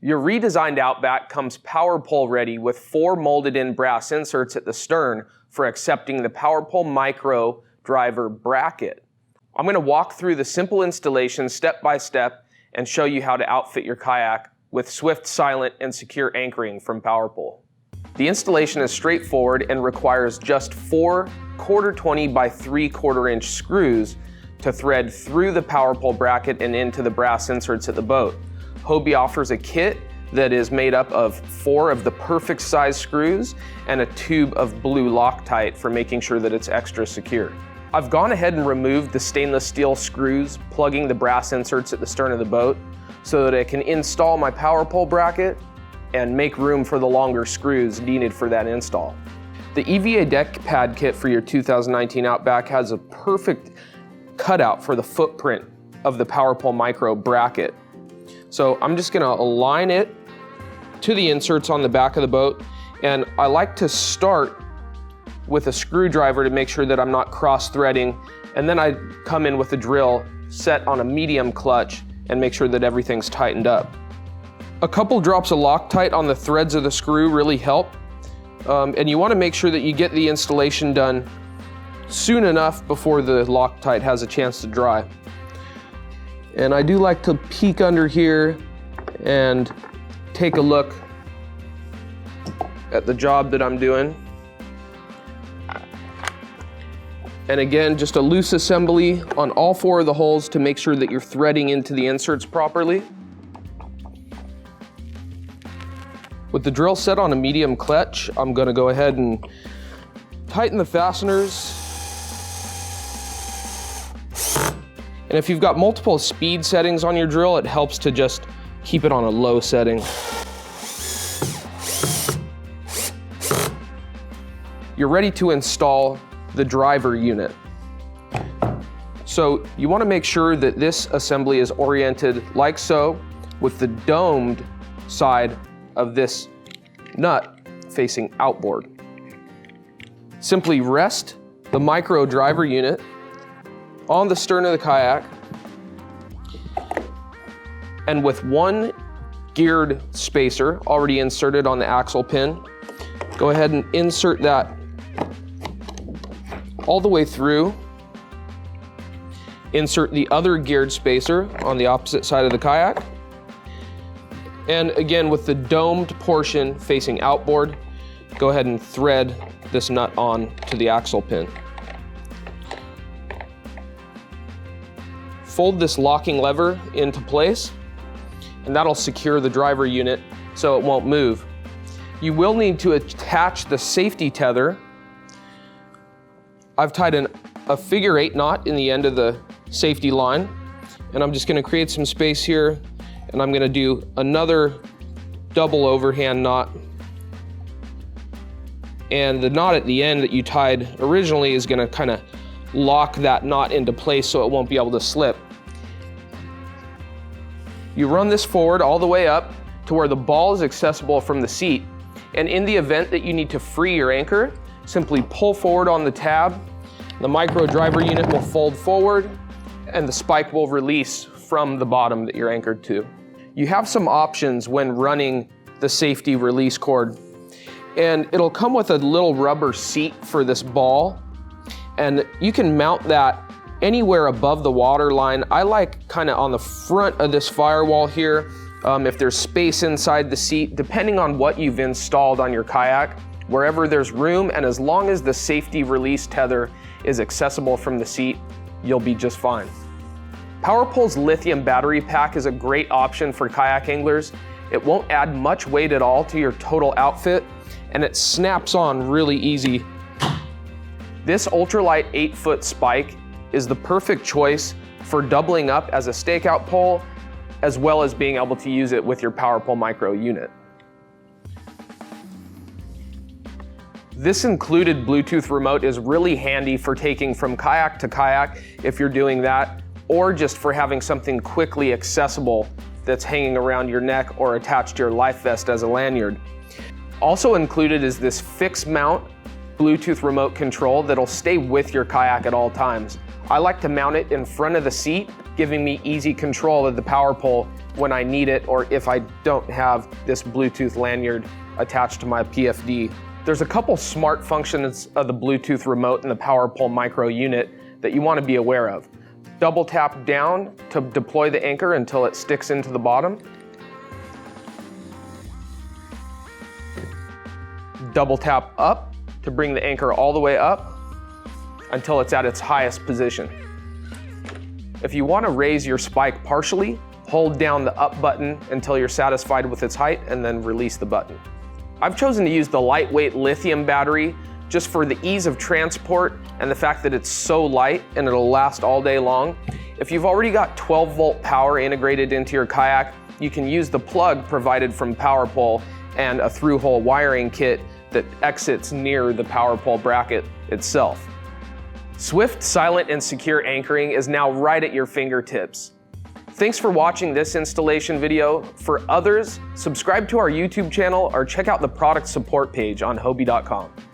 Your redesigned Outback comes power pole ready with 4 molded in brass inserts at the stern for accepting the power pole micro driver bracket. I'm going to walk through the simple installation step by step and show you how to outfit your kayak with swift, silent, and secure anchoring from power pole. The installation is straightforward and requires just 4 1/4-20 by 3/4 inch screws to thread through the power pole bracket and into the brass inserts at the boat. Hobie offers a kit that is made up of 4 of the perfect size screws and a tube of blue Loctite for making sure that it's extra secure. I've gone ahead and removed the stainless steel screws plugging the brass inserts at the stern of the boat so that I can install my power pole bracket and make room for the longer screws needed for that install. The EVA deck pad kit for your 2019 Outback has a perfect cutout for the footprint of the power pole micro bracket. So I'm just gonna align it to the inserts on the back of the boat, and I like to start with a screwdriver to make sure that I'm not cross-threading, and then I come in with a drill set on a medium clutch and make sure that everything's tightened up. A couple drops of Loctite on the threads of the screw really help, and you want to make sure that you get the installation done soon enough before the Loctite has a chance to dry. And I do like to peek under here and take a look at the job that I'm doing. And again, just a loose assembly on all 4 of the holes to make sure that you're threading into the inserts properly. With the drill set on a medium clutch, I'm gonna go ahead and tighten the fasteners. And if you've got multiple speed settings on your drill, it helps to just keep it on a low setting. You're ready to install the driver unit. So you want to make sure that this assembly is oriented like so, with the domed side of this nut facing outboard. Simply rest the micro driver unit on the stern of the kayak, and with 1 geared spacer already inserted on the axle pin, go ahead and insert that all the way through. Insert the other geared spacer on the opposite side of the kayak. And again, with the domed portion facing outboard, go ahead and thread this nut on to the axle pin. Fold this locking lever into place, and that'll secure the driver unit so it won't move. You will need to attach the safety tether. I've tied a figure 8 knot in the end of the safety line, and I'm just gonna create some space here, and I'm gonna do another double overhand knot. And the knot at the end that you tied originally is gonna kinda lock that knot into place so it won't be able to slip. You run this forward all the way up to where the ball is accessible from the seat, and in the event that you need to free your anchor, simply pull forward on the tab, the micro driver unit will fold forward, and the spike will release from the bottom that you're anchored to. You have some options when running the safety release cord, and it'll come with a little rubber seat for this ball, and you can mount that anywhere above the water line. I like kind of on the front of this firewall here, if there's space inside the seat, depending on what you've installed on your kayak, wherever there's room, and as long as the safety release tether is accessible from the seat, you'll be just fine. PowerPole's lithium battery pack is a great option for kayak anglers. It won't add much weight at all to your total outfit, and it snaps on really easy. This ultralight 8-foot spike is the perfect choice for doubling up as a stakeout pole, as well as being able to use it with your PowerPole micro unit. This included Bluetooth remote is really handy for taking from kayak to kayak if you're doing that, or just for having something quickly accessible that's hanging around your neck or attached to your life vest as a lanyard. Also included is this fixed mount Bluetooth remote control that'll stay with your kayak at all times. I like to mount it in front of the seat giving me easy control of the power pole when I need it, or if I don't have this Bluetooth lanyard attached to my PFD. There's a couple smart functions of the Bluetooth remote in the power pole micro unit that you want to be aware of. Double tap down to deploy the anchor until it sticks into the bottom. Double tap up to bring the anchor all the way up until it's at its highest position. If you want to raise your spike partially, hold down the up button until you're satisfied with its height and then release the button. I've chosen to use the lightweight lithium battery just for the ease of transport and the fact that it's so light and it'll last all day long. If you've already got 12-volt power integrated into your kayak, you can use the plug provided from PowerPole and a through-hole wiring kit that exits near the power pole bracket itself. Swift, silent, and secure anchoring is now right at your fingertips. Thanks for watching this installation video. For others, subscribe to our YouTube channel or check out the product support page on Hobie.com.